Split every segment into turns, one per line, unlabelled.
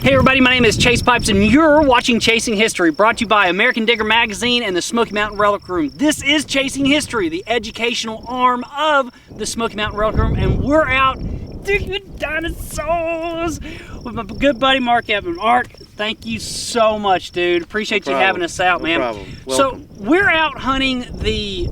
Hey everybody, my name is Chase Pipes and you're watching Chasing History, brought to you by American Digger Magazine and the Smoky Mountain Relic Room. This is Chasing History, the educational arm of the Smoky Mountain Relic Room, and we're out digging dinosaurs with my good buddy Mark Eatman. Mark, thank you so much, dude. Appreciate you having us out, man.
No problem.
So we're out hunting the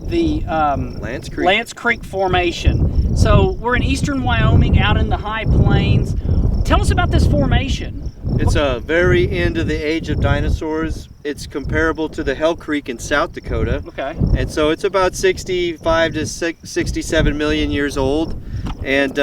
Lance Creek Formation. So we're in eastern Wyoming, out in the high plains. Tell us about this formation.
It's a very end of the age of dinosaurs. It's comparable to the Hell Creek in South Dakota.
Okay.
And so it's about 65 to 67 million years old. And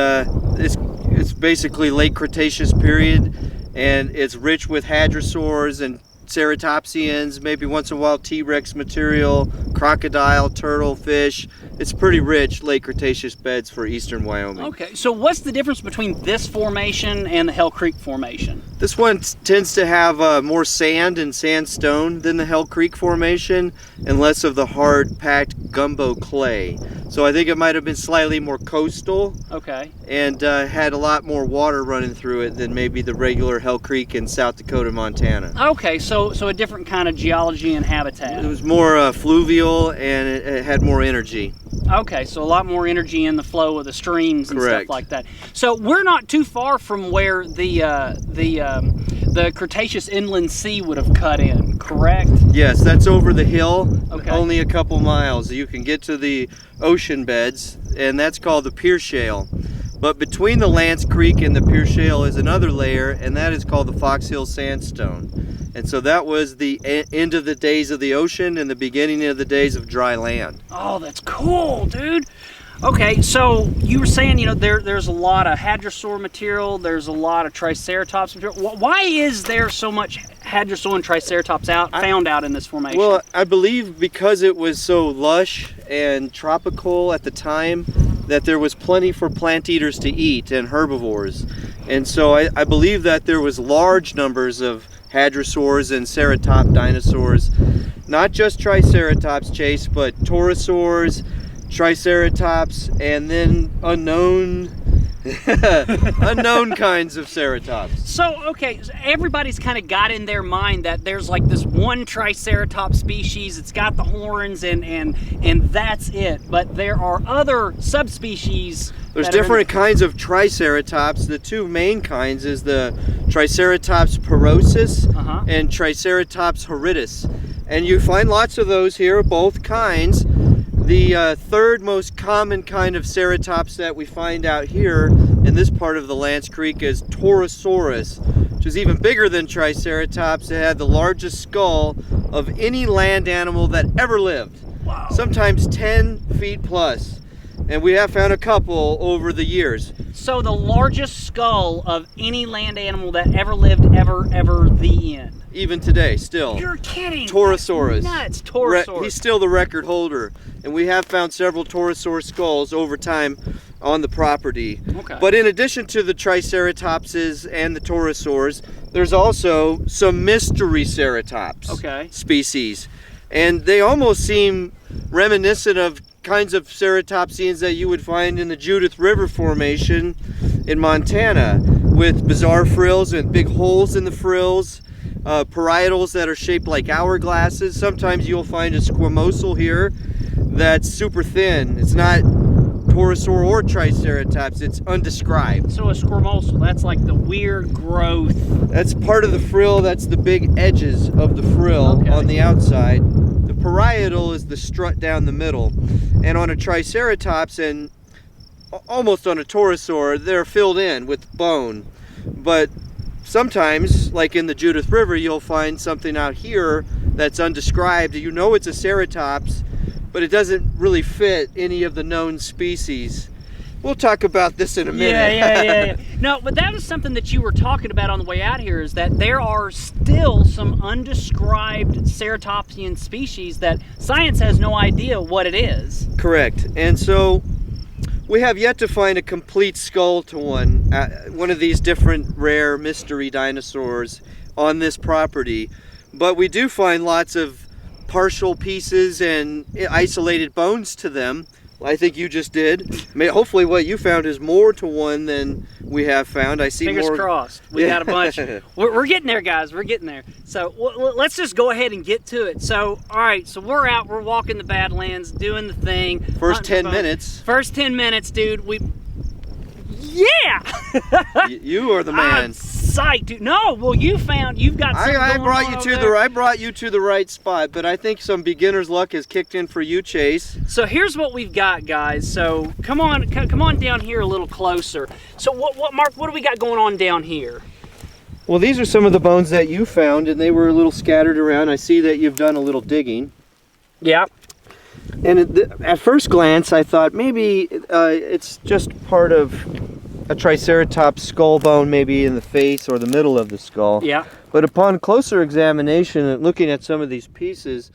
it's basically late Cretaceous period. And it's rich with hadrosaurs and ceratopsians, maybe once in a while T-Rex material, crocodile, turtle, fish. It's pretty rich late Cretaceous beds for eastern Wyoming.
Okay, so what's the difference between this formation and the Hell Creek Formation?
This one tends to have more sand and sandstone than the Hell Creek Formation and less of the hard packed gumbo clay. So I think it might have been slightly more coastal.
Okay.
And had a lot more water running through it than maybe the regular Hell Creek in South Dakota, Montana.
Okay, so a different kind of geology and habitat.
It was more fluvial and it had more energy.
Okay, so a lot more energy in the flow of the streams and
Correct.
stuff like that. So we're not too far from where the Cretaceous inland sea would have cut in, correct?
Yes, that's over the hill,
Okay.
only a couple miles. You can get to the ocean beds, and that's called the Pier Shale. But between the Lance Creek and the Pier Shale is another layer, and that is called the Fox Hill Sandstone. And so that was the end of the days of the ocean and the beginning of the days of dry land.
Oh, that's cool, dude. Okay, so you were saying, you know, there's a lot of hadrosaur material, there's a lot of Triceratops material. Why is there so much hadrosaur and Triceratops found out in this formation?
Well, I believe because it was so lush and tropical at the time that there was plenty for plant eaters to eat and herbivores. And so I believe that there was large numbers of hadrosaurs and ceratop dinosaurs, not just Triceratops, Chase, but torosaurs, Triceratops, and then unknown kinds of ceratops.
So, okay, so everybody's kind of got in their mind that there's like this one Triceratops species, it's got the horns and that's it. But there are other subspecies.
There's different kinds of Triceratops. The two main kinds is the Triceratops porosus and Triceratops horridus. And you find lots of those here, both kinds. The third most common kind of ceratops that we find out here in this part of the Lance Creek is Torosaurus, which is even bigger than Triceratops. It had the largest skull of any land animal that ever lived.
Wow.
Sometimes 10 feet plus. And we have found a couple over the years.
So the largest skull of any land animal that ever lived, ever, the end.
Even today, still.
You're kidding.
Torosaurus.
Nuts, Torosaurus.
He's still the record holder. And we have found several Torosaur skulls over time on the property.
Okay.
But in addition to the Triceratopses and the Torosaurs, there's also some mystery ceratops species. And they almost seem reminiscent of kinds of ceratopsians that you would find in the Judith River Formation in Montana, with bizarre frills and big holes in the frills, parietals that are shaped like hourglasses. Sometimes you'll find a squamosal here that's super thin. It's not Torosaur or Triceratops, it's undescribed.
So a squamosal, that's like the weird growth.
That's part of the frill, that's the big edges of the frill on the outside. The parietal is the strut down the middle. And on a Triceratops and almost on a Torosaur, they're filled in with bone. But sometimes, like in the Judith River, you'll find something out here that's undescribed. You know it's a ceratops, but it doesn't really fit any of the known species. We'll talk about this in a minute.
Yeah. No, but that was something that you were talking about on the way out here, is that there are still some undescribed ceratopsian species that science has no idea what it is.
Correct. And so we have yet to find a complete skull to one of these different rare mystery dinosaurs on this property. But we do find lots of partial pieces and isolated bones to them I think you just did. Hopefully what you found is more to one than we have found. I see
Fingers
more.
crossed. We got a bunch. We're getting there, guys. We're getting there. So let's just go ahead and get to it. So, all right, so we're out. We're walking the Badlands, doing the thing.
First 10 minutes.
First 10 minutes, dude. Yeah!
You are the man.
I'm psyched, dude. No, well, you've got something
I
going
brought
on
you
over
to
there.
I brought you to the right spot, but I think some beginner's luck has kicked in for you, Chase.
So here's what we've got, guys. So come on down here a little closer. So what Mark, what do we got going on down here?
Well, these are some of the bones that you found, and they were a little scattered around. I see that you've done a little digging.
Yeah.
And at first glance, I thought maybe it's just part of a Triceratops skull bone, maybe in the face or the middle of the skull.
Yeah.
But upon closer examination and looking at some of these pieces,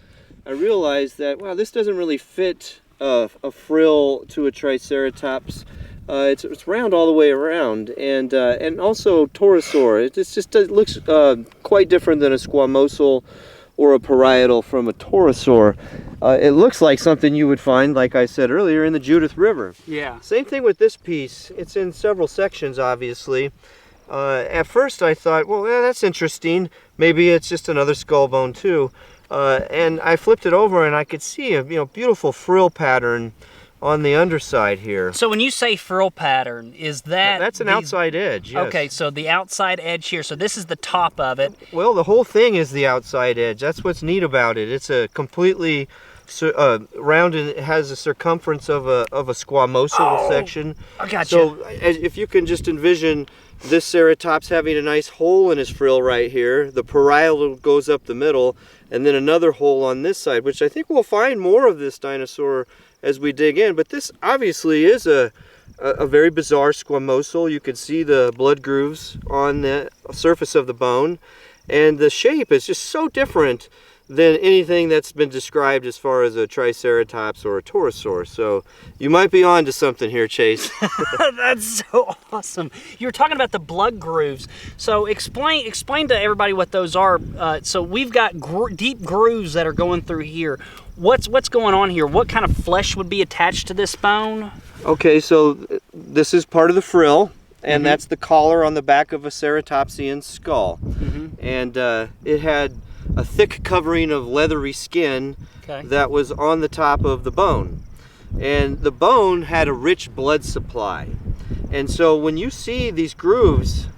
I realized that, wow, this doesn't really fit a frill to a Triceratops. It's round all the way around, and also pterosaur. It looks quite different than a squamosal or a parietal from a pterosaur. It looks like something you would find, like I said earlier, in the Judith River.
Yeah.
Same thing with this piece. It's in several sections, obviously. At first I thought, well, yeah, that's interesting. Maybe it's just another skull bone too. And I flipped it over and I could see a beautiful frill pattern on the underside here.
So when you say frill pattern, is that...
That's an outside edge, yes.
Okay, so the outside edge here, so this is the top of it.
Well, the whole thing is the outside edge. That's what's neat about it. It's a completely round, and it has a circumference of a squamosal section.
I gotcha.
So if you can just envision this Ceratops having a nice hole in his frill right here, the parietal goes up the middle, and then another hole on this side, which I think we'll find more of this dinosaur as we dig in. But this obviously is a very bizarre squamosal. You can see the blood grooves on the surface of the bone, and the shape is just so different than anything that's been described as far as a Triceratops or a pterosaur. So you might be on to something here, Chase.
That's so awesome. You were talking about the blood grooves. So explain to everybody what those are. So we've got deep grooves that are going through here. What's going on here? What kind of flesh would be attached to this bone?
Okay, so this is part of the frill, and that's the collar on the back of a ceratopsian skull. And it had a thick covering of leathery skin that was on the top of the bone. And the bone had a rich blood supply. And so when you see these grooves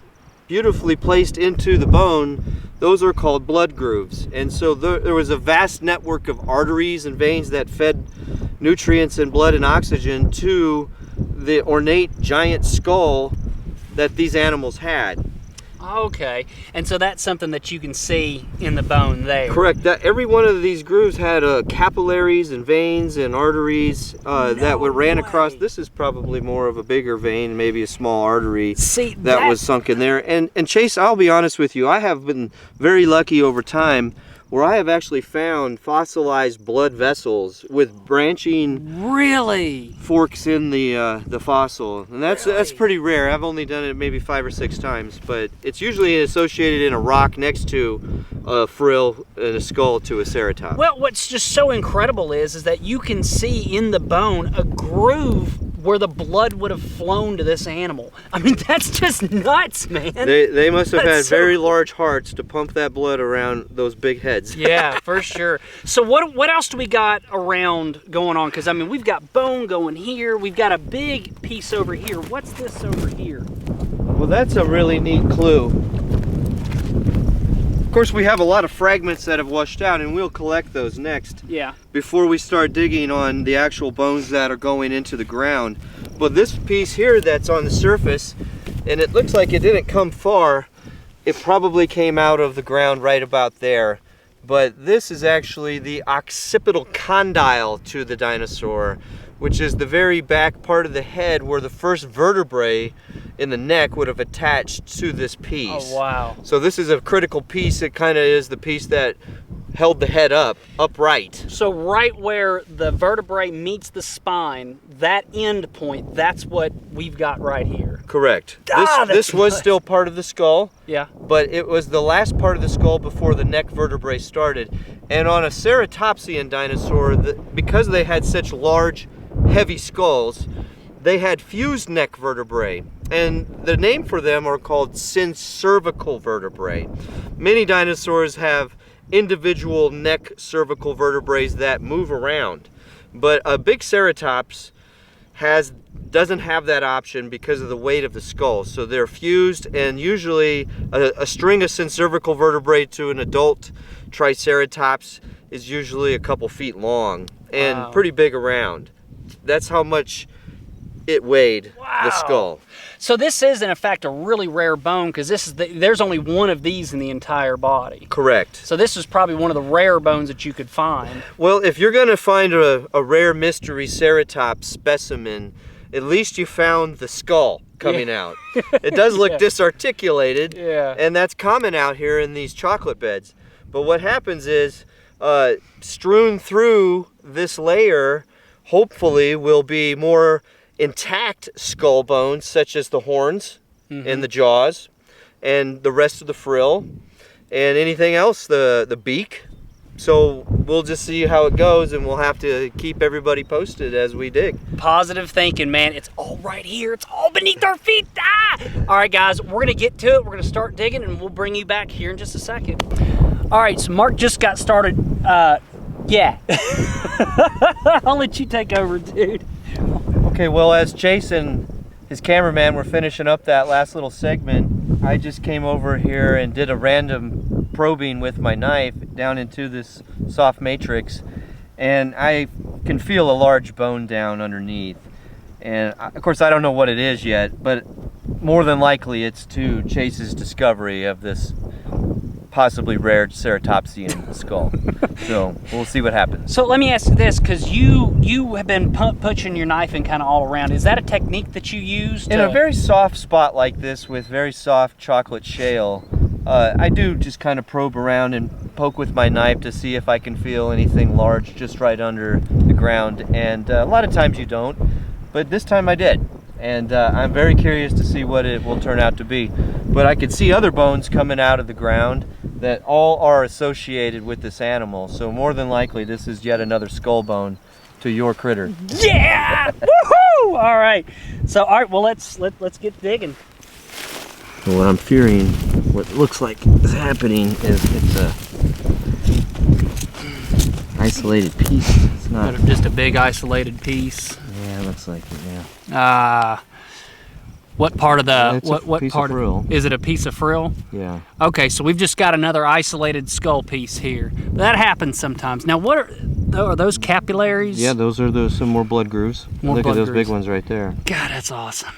beautifully placed into the bone, those are called blood grooves. And so there was a vast network of arteries and veins that fed nutrients and blood and oxygen to the ornate giant skull that these animals had.
Okay, and so that's something that you can see in the bone there.
Correct. Every one of these grooves had capillaries and veins and arteries that ran across. This is probably more of a bigger vein, maybe a small artery that was sunk in there. And Chase, I'll be honest with you, I have been very lucky over time where I have actually found fossilized blood vessels with branching forks in the fossil, and that's pretty rare. I've only done it maybe 5 or 6 times, but it's usually associated in a rock next to a frill and a skull to a ceratops.
Well, what's just so incredible is that you can see in the bone a groove where the blood would have flown to this animal. I mean, that's just nuts, man.
They must have had very large hearts to pump that blood around those big heads.
Yeah, for sure. So what else do we got around going on? Because I mean, we've got bone going here. We've got a big piece over here. What's this over here?
Well, that's a really neat clue. Of course, we have a lot of fragments that have washed out, and we'll collect those next.
Yeah.
Before we start digging on the actual bones that are going into the ground. But this piece here that's on the surface, and it looks like it didn't come far, it probably came out of the ground right about there. But this is actually the occipital condyle to the dinosaur, which is the very back part of the head where the first vertebrae in the neck would have attached to this piece.
Oh, wow.
So this is a critical piece. It kind of is the piece that held the head upright.
So right where the vertebrae meets the spine, that end point, that's what we've got right here.
Correct. This was still part of the skull.
Yeah.
But it was the last part of the skull before the neck vertebrae started. And on a ceratopsian dinosaur, because they had such large heavy skulls, they had fused neck vertebrae. And the name for them are called syncervical vertebrae. Many dinosaurs have individual neck cervical vertebrae that move around. But a big ceratops doesn't have that option because of the weight of the skull. So they're fused, and usually a string of syncervical vertebrae to an adult Triceratops is usually a couple feet long and pretty big around. That's how much it weighed, the skull.
So this is in effect a really rare bone, because there's only one of these in the entire body.
Correct.
So this is probably one of the rare bones that you could find.
Well, if you're going to find a rare mystery ceratops specimen, at least you found the skull coming out. It does look disarticulated, and that's common out here in these chocolate beds. But what happens is, strewn through this layer, hopefully, will be more intact skull bones, such as the horns and the jaws and the rest of the frill and anything else, the beak. So we'll just see how it goes, and we'll have to keep everybody posted as we dig.
Positive thinking, man. It's all right here. It's all beneath our feet. All right, guys, we're going to get to it. We're going to start digging, and we'll bring you back here in just a second. All right, so Mark just got started. Yeah. I'll let you take over, dude.
Okay, well, as Chase and his cameraman were finishing up that last little segment, I just came over here and did a random probing with my knife down into this soft matrix, and I can feel a large bone down underneath. And of course, I don't know what it is yet, but more than likely it's to Chase's discovery of this possibly rare ceratopsian skull. So we'll see what happens.
So let me ask you this, because you have been pushing your knife in kind of all around. Is that a technique that you use?
In a very soft spot like this with very soft chocolate shale, I do just kind of probe around and poke with my knife to see if I can feel anything large just right under the ground. And a lot of times you don't, but this time I did. And I'm very curious to see what it will turn out to be. But I could see other bones coming out of the ground that all are associated with this animal. So more than likely this is yet another skull bone to your critter.
Yeah! Woohoo! All right. So all right, well let's get digging.
What I'm fearing, what looks like is happening, is it's a isolated piece. It's not
just a big isolated piece.
Yeah, it looks like it. Yeah.
What part of the
what part of frill?
Is it a piece of frill?
Yeah.
Okay, so we've just got another isolated skull piece here. That happens sometimes. Now, what are those capillaries?
Yeah, those are some more blood grooves. Look at those big ones right there.
God, that's awesome.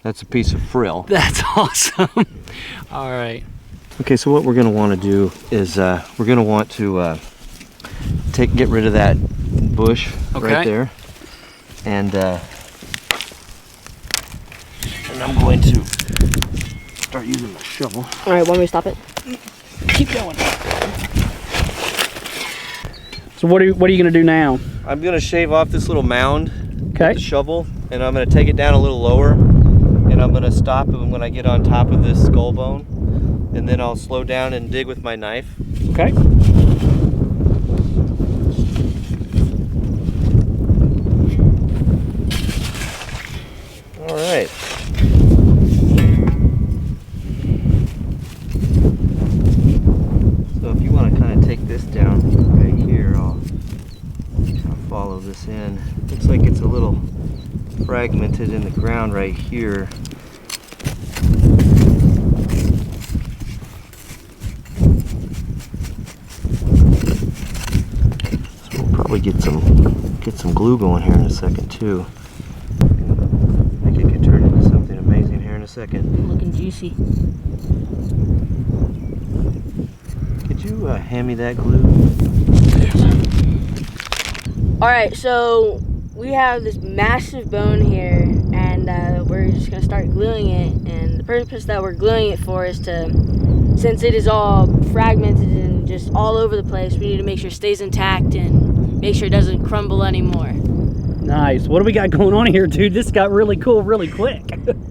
That's a piece of frill.
That's awesome. All right.
Okay, so what we're going to want to do is we're going to want to get rid of that bush right there, and I'm going to start using my shovel.
All right, want me to stop it?
Keep going. So what are you going to do now?
I'm going to shave off this little mound with the shovel, and I'm going to take it down a little lower, and I'm going to stop it when I get on top of this skull bone, and then I'll slow down and dig with my knife.
Okay.
All right. So if you want to kind of take this down right here, I'll follow this in. Looks like it's a little fragmented in the ground right here. So we'll probably get some glue going here in a second too. I think it could turn into something amazing here in a second.
Looking juicy.
Could you hand me that glue?
Alright, so we have this massive bone here, and we're just going to start gluing it. And the purpose that we're gluing it for is to, since it is all fragmented and just all over the place, we need to make sure it stays intact and make sure it doesn't crumble anymore.
Nice. What do we got going on here, dude? This got really cool really quick.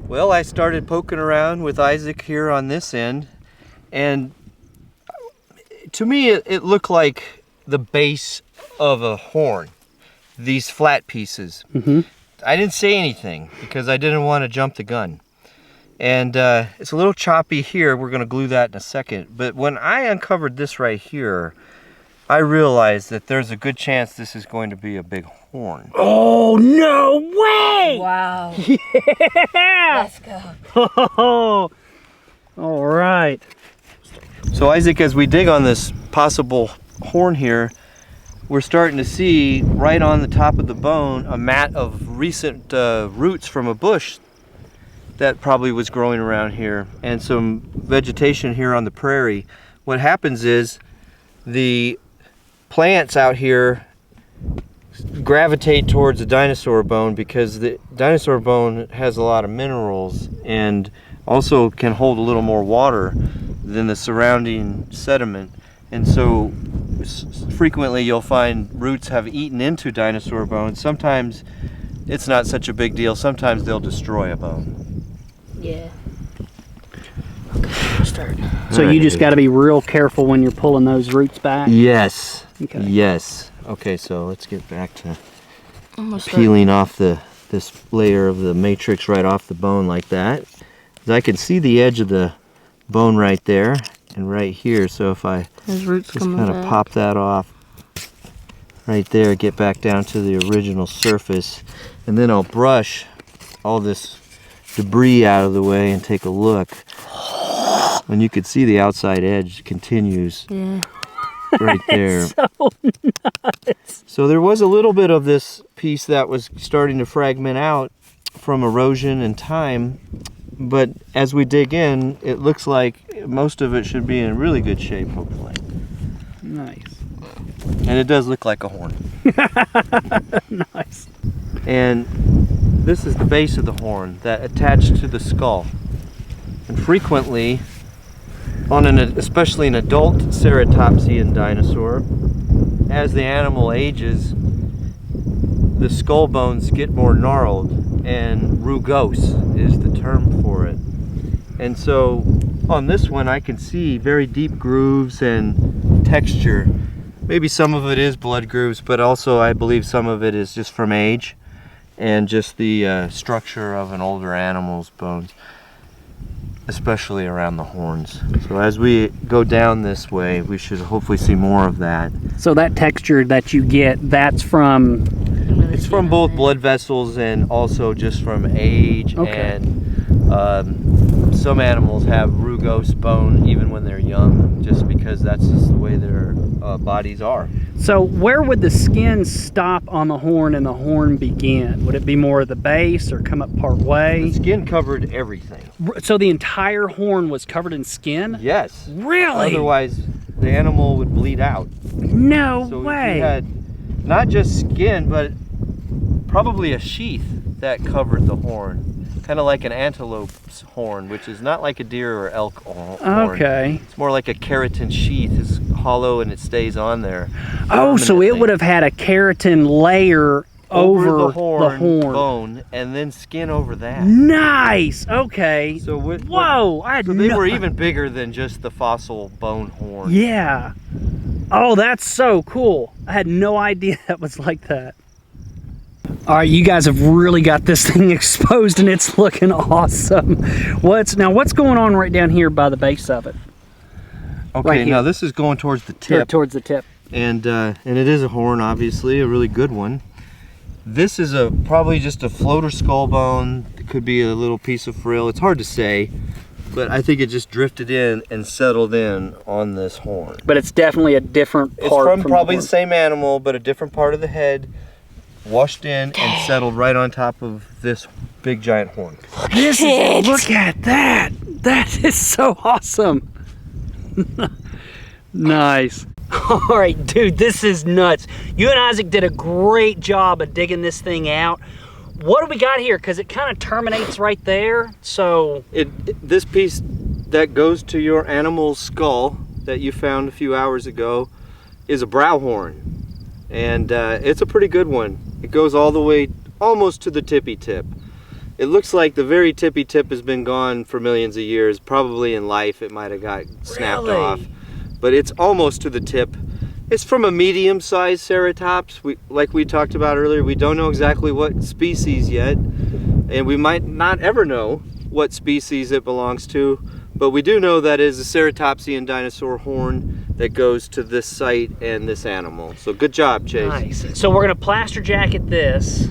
Well, I started poking around with Isaac here on this end, and to me it looked like the base of a horn. these flat pieces. I didn't say anything because I didn't want to jump the gun. And it's a little choppy here. We're going to glue that in a second. But when I uncovered this right here, I realized that there's a good chance this is going to be a big horn.
Oh, no way!
Wow.
Yeah!
Let's go.
Oh, all right.
So Isaac, as we dig on this possible horn here, we're starting to see right on the top of the bone a mat of recent roots from a bush that probably was growing around here, and some vegetation here on the prairie. What happens is the plants out here gravitate towards the dinosaur bone because the dinosaur bone has a lot of minerals and also can hold a little more water than the surrounding sediment. And so frequently you'll find roots have eaten into dinosaur bones. Sometimes it's not such a big deal. Sometimes they'll destroy a bone.
Yeah. Okay, start.
So you just got to be real careful when you're pulling those roots back?
Yes.
Okay.
Yes. Okay, so let's get back to peeling off this layer of the matrix right off the bone like that. I can see the edge of the bone right there and right here. So if I just kind of pop that off right there, get back down to the original surface, and then I'll brush all this debris out of the way and take a look. And you could see the outside edge continues right there.
So nuts.
So there was a little bit of this piece that was starting to fragment out from erosion and time, but as we dig in, it looks like most of it should be in really good shape, hopefully.
Nice.
And it does look like a horn.
Nice.
And this is the base of the horn that attached to the skull. And frequently, especially an adult ceratopsian dinosaur, as the animal ages, the skull bones get more gnarled, and rugose is the term for it. And so on this one I can see very deep grooves and texture. Maybe some of it is blood grooves, but also I believe some of it is just from age and just the structure of an older animal's bones, especially around the horns. So as we go down this way, we should hopefully see more of that.
So that texture that you get, that's from...
It's from both blood vessels and also just from age.
Okay.
And some animals have rugose bone even when they're young, just because that's just the way their bodies are.
So where would the skin stop on the horn and the horn begin? Would it be more at the base or come up part way?
The skin covered everything.
So the entire horn was covered in skin?
Yes.
Really?
Otherwise, the animal would bleed out.
No
So
way.
you had not just skin, but probably a sheath that covered the horn. Kind of like an antelope's horn, which is not like a deer or elk horn.
Okay.
It's more like a keratin sheath. It's hollow and it stays on there.
Oh, so it would have had a keratin layer over the horn
bone, and then skin over that.
Nice. Okay.
So
whoa! I had
so they were even bigger than just the fossil bone horn.
Yeah. Oh, that's so cool. I had no idea that was like that. All right, you guys have really got this thing exposed and it's looking awesome. What's going on right down here by the base of it?
Okay,
right
now this is going towards the tip.
Towards the tip.
And it is a horn, obviously, a really good one. This is probably just a floater skull bone. It could be a little piece of frill. It's hard to say, but I think it just drifted in and settled in on this horn.
But it's definitely a different part.
It's from probably
the
same animal, but a different part of the head, washed in and settled right on top of this big giant horn.
Look at that. That is so awesome. Nice. All right, dude, this is nuts. You and Isaac did a great job of digging this thing out. What do we got here? Because it kind of terminates right there. So
this piece that goes to your animal's skull that you found a few hours ago is a brow horn. And it's a pretty good one. It goes all the way almost to the tippy tip. It looks like the very tippy tip has been gone for millions of years. Probably in life it might have got snapped off. But it's almost to the tip. It's from a medium-sized ceratops. Like we talked about earlier, we don't know exactly what species yet, and we might not ever know what species it belongs to, but we do know that it is a ceratopsian dinosaur horn that goes to this site and this animal. So good job, Chase.
Nice. So we're gonna plaster jacket this,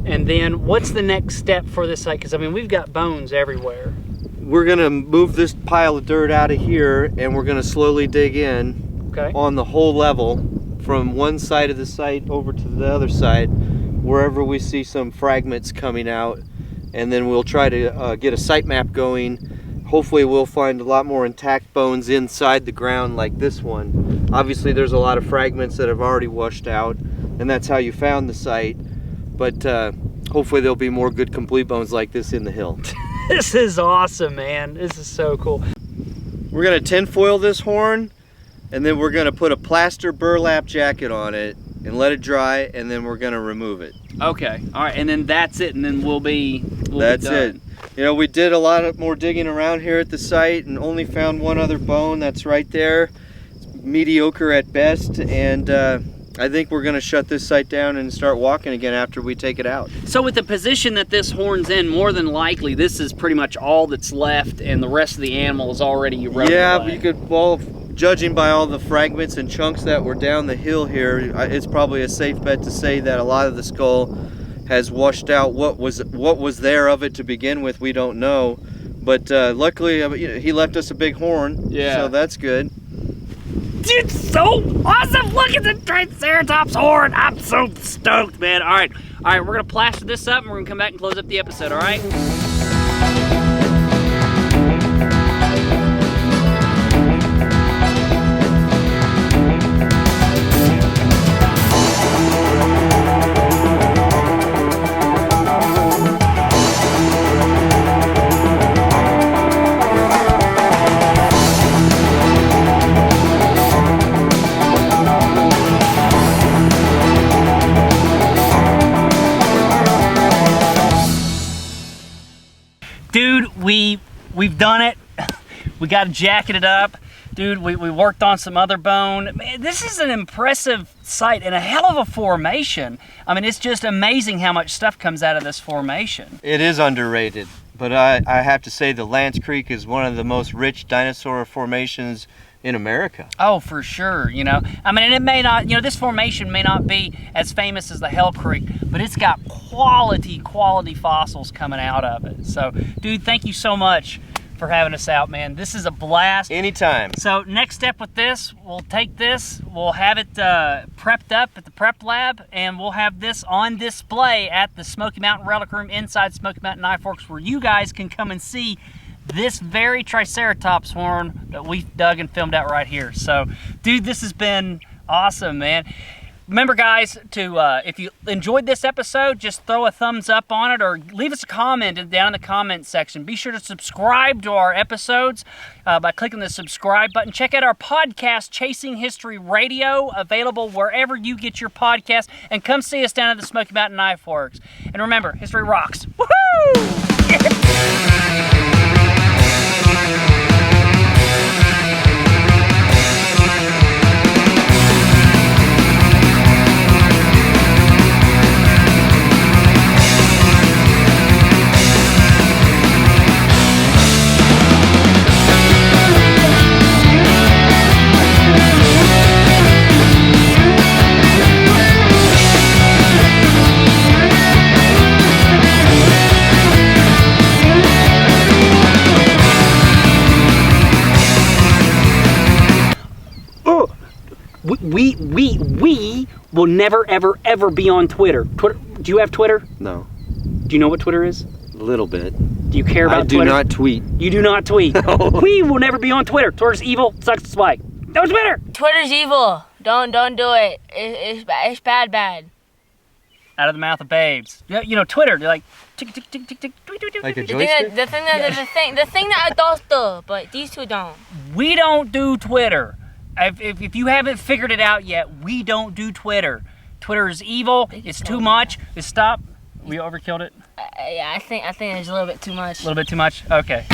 and then what's the next step for this site? Because I mean, we've got bones everywhere.
We're gonna move this pile of dirt out of here, and we're gonna slowly dig in on the whole level from one side of the site over to the other side, wherever we see some fragments coming out, and then we'll try to get a site map going. Hopefully we'll find a lot more intact bones inside the ground like this one. Obviously there's a lot of fragments that have already washed out, and that's how you found the site, but hopefully there'll be more good complete bones like this in the hill.
This is awesome, man. This is so cool.
We're gonna tinfoil this horn, and then we're gonna put a plaster burlap jacket on it and let it dry, and then we're gonna remove it.
Okay, all right, and then that's it, and then we'll be done.
That's it. You know, we did a lot more digging around here at the site and only found one other bone that's right there. It's mediocre at best, and I think we're gonna shut this site down and start walking again after we take it out.
So with the position that this horn's in, more than likely, this is pretty much all that's left, and the rest of the animal is already eroded away.
You could, well, judging by all the fragments and chunks that were down the hill here, it's probably a safe bet to say that a lot of the skull has washed out. What was there of it to begin with, we don't know. But luckily, he left us a big horn, so that's good.
It's so awesome! Look at the Triceratops horn! I'm so stoked, man. All right, we're gonna plaster this up, and we're gonna come back and close up the episode, all right? Dude, we've done it. We got to jacket it up. Dude, we worked on some other bone. Man, this is an impressive site and a hell of a formation. I mean, it's just amazing how much stuff comes out of this formation.
It is underrated, but I have to say the Lance Creek is one of the most rich dinosaur formations in America.
Oh, for sure, you know. I mean, and it may not, you know, this formation may not be as famous as the Hell Creek, but it's got quality fossils coming out of it. So, dude, thank you so much for having us out, man. This is a blast.
Anytime.
So, next step with this, we'll take this, we'll have it prepped up at the prep lab, and we'll have this on display at the Smoky Mountain Relic Room inside Smoky Mountain Knife Works, where you guys can come and see this very Triceratops horn that we dug and filmed out right here. So, dude, this has been awesome, man. Remember, guys, to if you enjoyed this episode, just throw a thumbs up on it or leave us a comment down in the comment section. Be sure to subscribe to our episodes by clicking the subscribe button. Check out our podcast, Chasing History Radio, available wherever you get your podcast. And come see us down at the Smoky Mountain Knife Works. And remember, history rocks. Woohoo! We will never, ever be on Twitter. Do you have Twitter?
No.
Do you know what Twitter is?
A little bit.
Do you care about Twitter?
I do not tweet.
You do not tweet. No. We will never be on Twitter. Twitter's evil. Sucks to spike. No Twitter.
Twitter's evil. Don't do it. It's bad.
Out of the mouth of babes. You know, Twitter. They're like tick tick tick tick tick tweet tweet tweet.
Like a
tweet,
joystick?
The thing that adults do, but these two don't.
We don't do Twitter. If you haven't figured it out yet, we don't do Twitter. Twitter is evil. It's too much. Stop. We overkilled it.
Yeah, I think it's a little bit too much.
A little bit too much? Okay.